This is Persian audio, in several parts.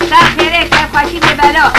سخیره که خوشی به بلا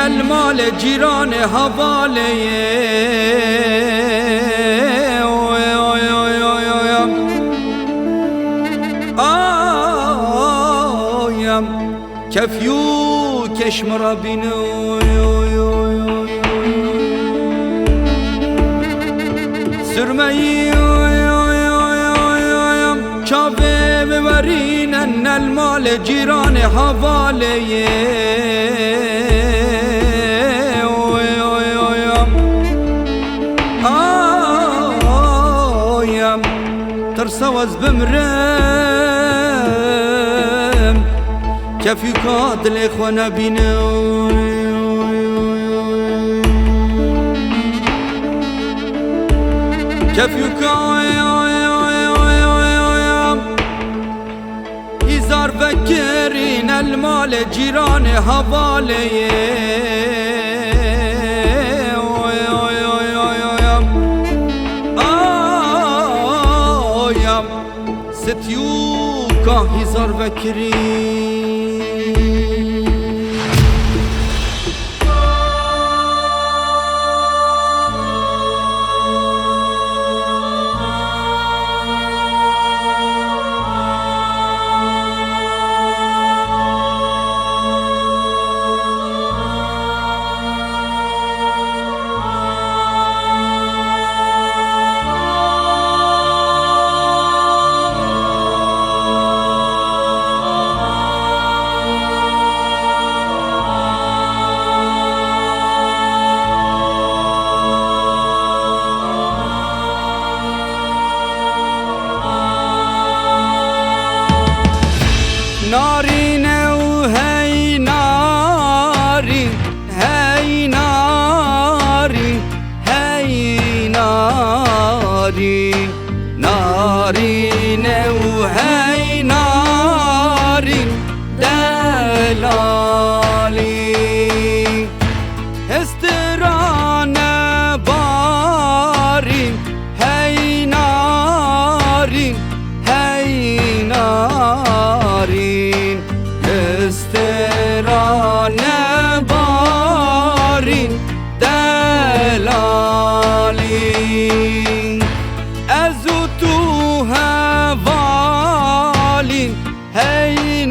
المال جیران حواله آیم کفیو کشم را بینو سرمایی چاوه ببرینن المال جیران حواله ترسوز بمرم كفي كاد الإخوان بينو كفي يزار فكرين المال جيران حوالي ستيوكا هزار فكرين ناري نو هي ناري هي ناري هي ناري ناري نو هي ناري دلالي استرانه باري هي ناري هي ناري استرانه بارین دلالی از تو حوالین هی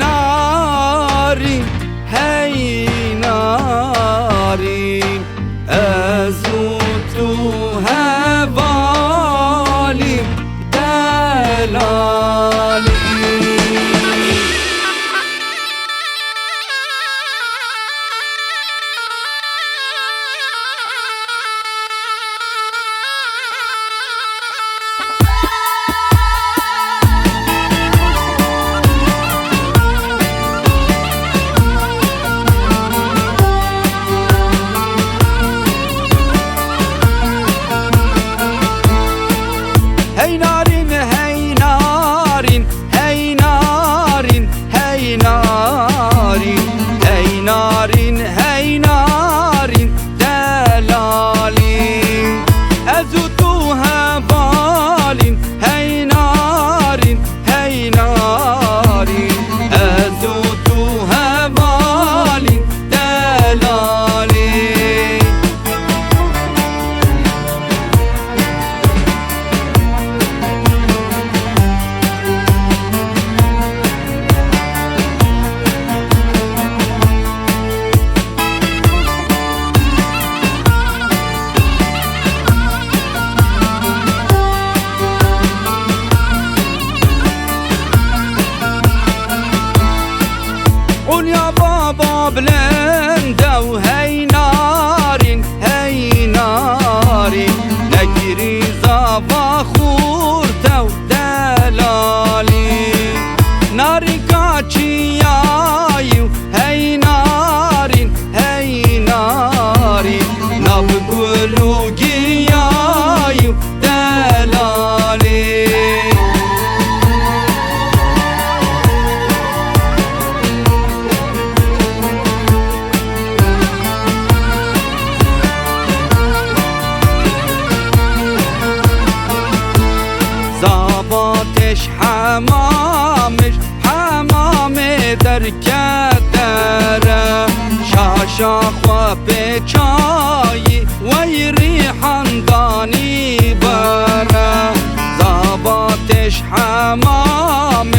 کدره شاشا خوا پیچایی وی ریحاندانی بره زباتش حمام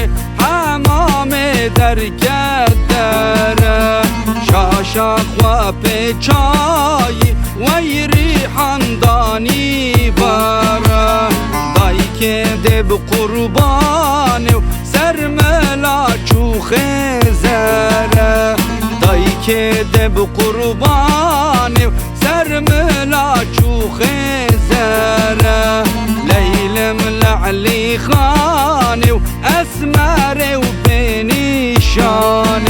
در کدره شاشا خوا پیچایی وی ریحاندانی بره دای که دب قربانه و سر ملا چوخه زره دای که دب قربانه و سر ملا چوخه زره لیلم لعلی خانه و اسمره و بنیشانه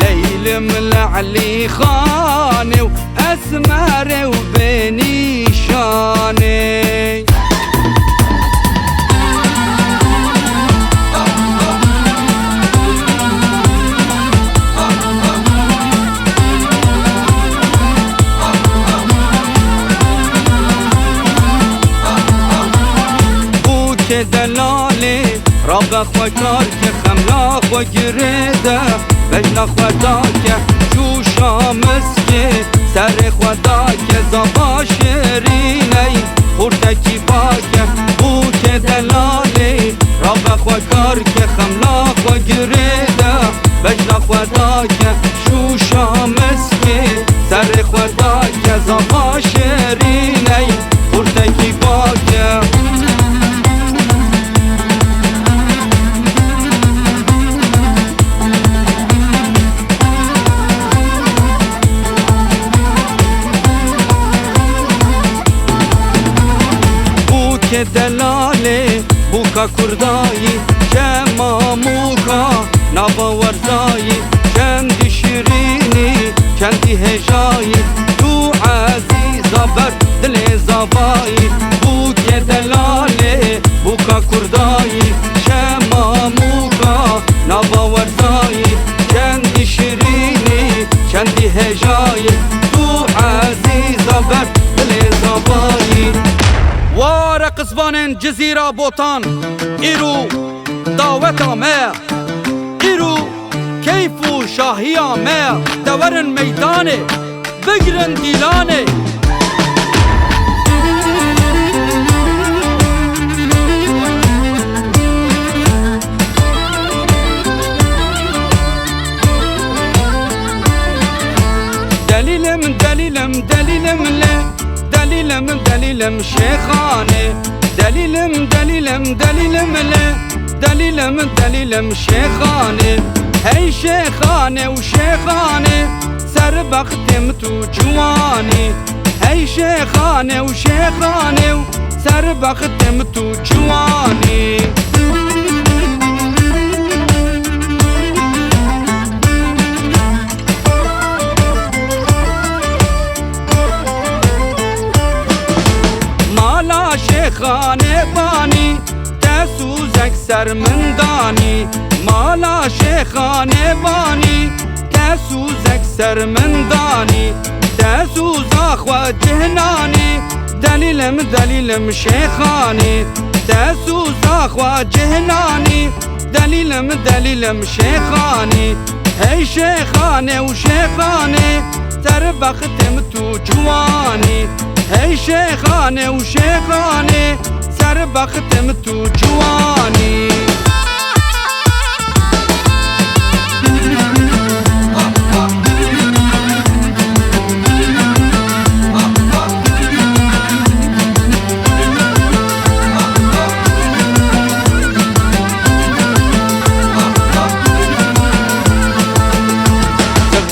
لیلم لعلی خانه و اسمره و بنیشانه که دلاله راب خوکار که خملا خو گریده بجنا خدا که جوشا مسکه سر خدا که زبا شرینه خورتکی پاکه او که دلاله راب خوکار که خملا خو گریده بجنا خدا که جوشا مسکه سر خدا که زبا شرینه خورتکی پاکه که دلاله بوکا کردایی که ماموکا نبا ورزایی کندی شیرینی کندی هجایی تو عزیزا بر دل زبایی بو که دلاله بوکا کردایی که ماموکا نبا ورزایی کندی شیرینی کندی هجایی تو عزیزا بر دل زبایی وار قصبان جزیره بوتان ایرو دعوتا مه ایرو کیف و شاهیا مه دورن میدانه بگرن دیلانه دلیلم دلیلم دلیلم له دلیلم دلیلم شیخانه دلیلم دلیلم دلیلم له دلیلم دلیلم شیخانه هی شیخانه و شیخانه سر بختم تو جوانی هی شیخانه و شیخانه و سر بختم تو جوانی شیخانه بانی تسوزک سر مندانی مالا شیخانه بانی تسوزک سر مندانی تسوزا خوا جهنانی دلیلم دلیلم شیخانه تسوزا خوا جهنانی دلیلم دلیلم شیخانه هی شیخانه و شیخانه سر بختم تو جوانی هی شیخانه و شیخانه سر بختم تو جوانی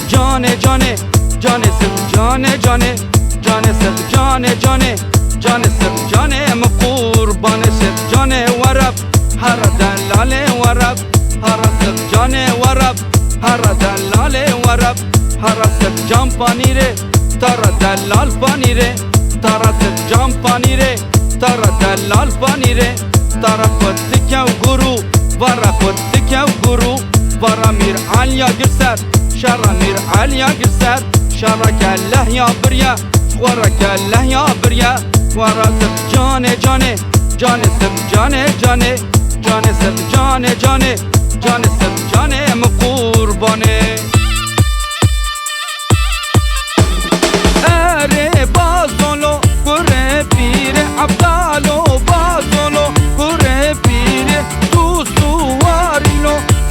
جانه جانه جانه سب جانه جانه جانه سب جانه جانه جانه سب جانه مقربان سب جانه ورب هر دلاله ورب هر سب جانه ورب هر دلاله ورب هر سب جام پانیره تر دلال پانیره تر سب جام پانیره تر دلال پانیره تر خود که گرو ورا خود که گرو ورا میر علیا گرسر شر میر علیا گرسر شرک الله یا بریا ورک الله یا بریا وراسب جانه جانه جانه سب جانه جانه جانه سب جانه جانه جانه سب جانه مقرب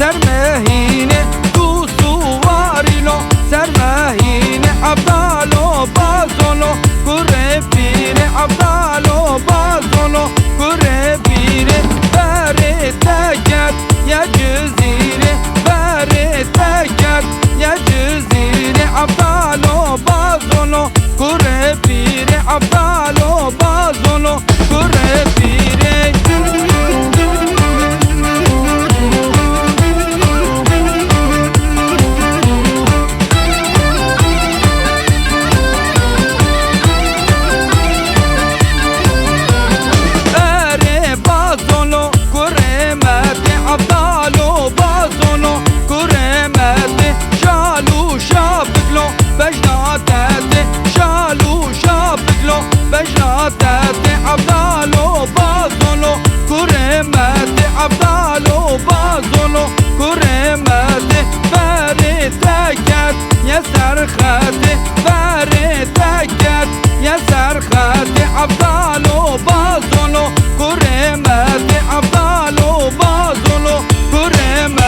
سرمهینه تو سوارینو سرمهینه عبدالو بازولو کره پیره عبدالو بازولو کره پیره بره تکت یا جزیره بره تکت یا جزیره عبدالو بازولو کره پیره عبدالو بازولو کره پیره عبدالو بازولو کرمت عبدالو بازولو کرمت بره تکت یه سرخط بره تکت یه سرخط عبدالو بازولو کرمت عبدالو بازولو کرمت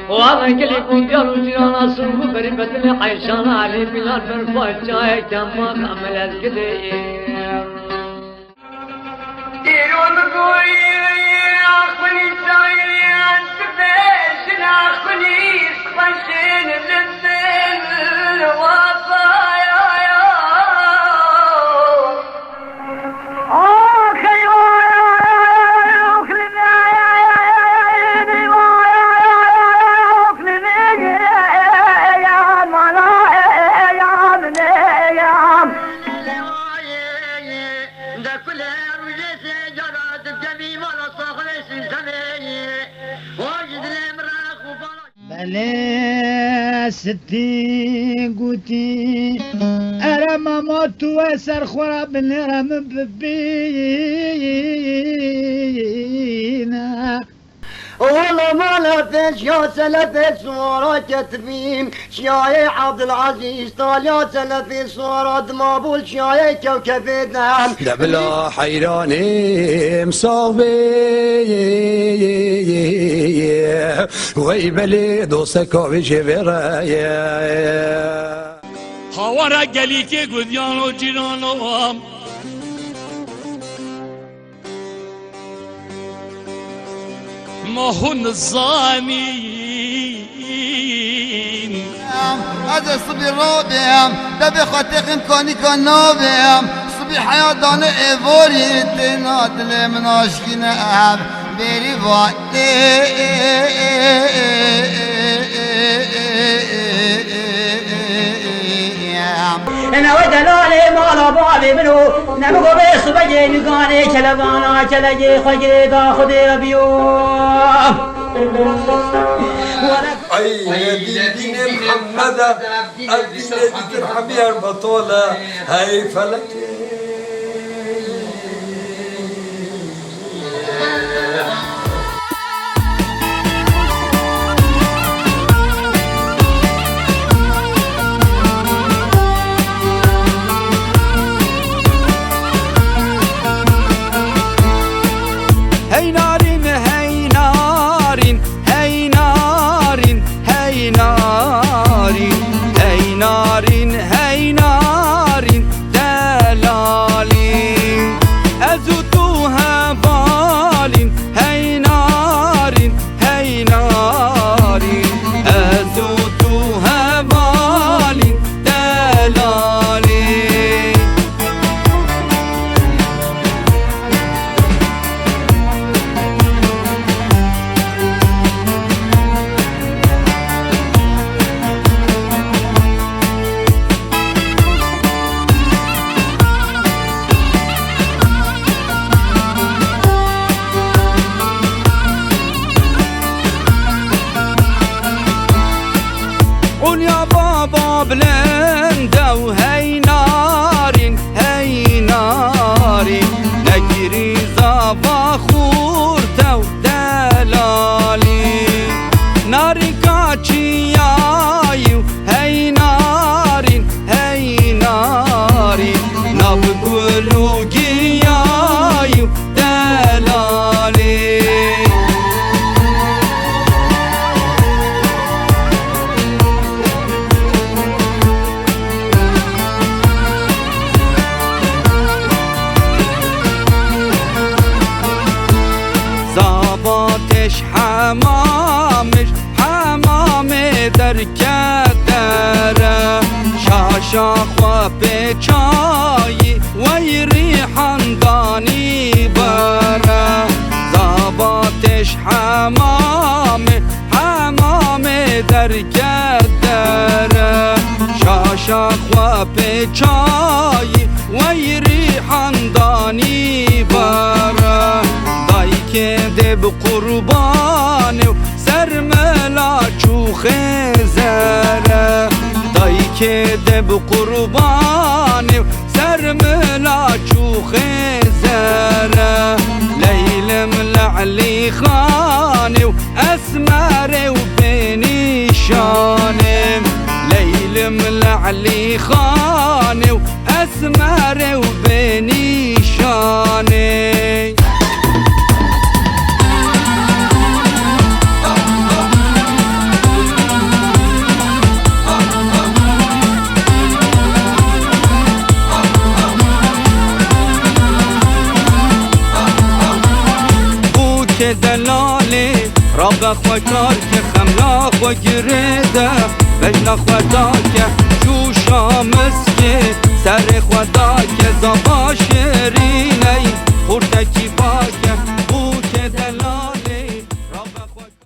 وأنا كلي كنت جيرانا سوق بريبة عيشان علي بلاد برفاج جاي كم ما كمل الكدي يوم قوي أخوني سايري أنت بيش أخوني خشين للدل وفايا بله ستي قوتي أرى ماما توسر خورا بنرم ببينا والله ما لفت يا سلفت صورة كتبين شياي عبد العزيز طال يا سلفت صورة مابول شياي كوكب نعم دبلا حيراني مصابي ويبلي دوسك وجبرايا هاورا گلیکی گودیان و جیران و هم مهون الظانين هذا صبي رابع ده بخاطر امكاني كان نابع صبي حياة دانا ايفوري تنات لي من عشقنا اهم بيري وقتي انا ودلالي مالا بابي منو نمكو بيس بجي نقاني چلبانا چلجي خجي دا خدي بيوم أي دين محمد الدين ترحم يا البطولة هاي فلك هی نارین هی نارین هی نارین هی نارین هی نارین هی نارین دل ولوگیای و دلالی زاباتش حمامش حمام در کدره شاشاخ و پیچایی وی ریحاندانی بره زاباتش حمام در کدره شاشاخ و پیچایی وی ریحاندانی بره که دب قربان و سر ملا چوخ زره دایی که دب قربان و سر ملا چوخ زره لیلم لعلی خان و اسمر و بنیشانم لیلم لعلی خان و اسمر و بنیشانم که دلالی را بخوکار که خملا خو گریده بجنا خدا که جوشا مسکی سر خدا که زبا شیرینی خورده کی باک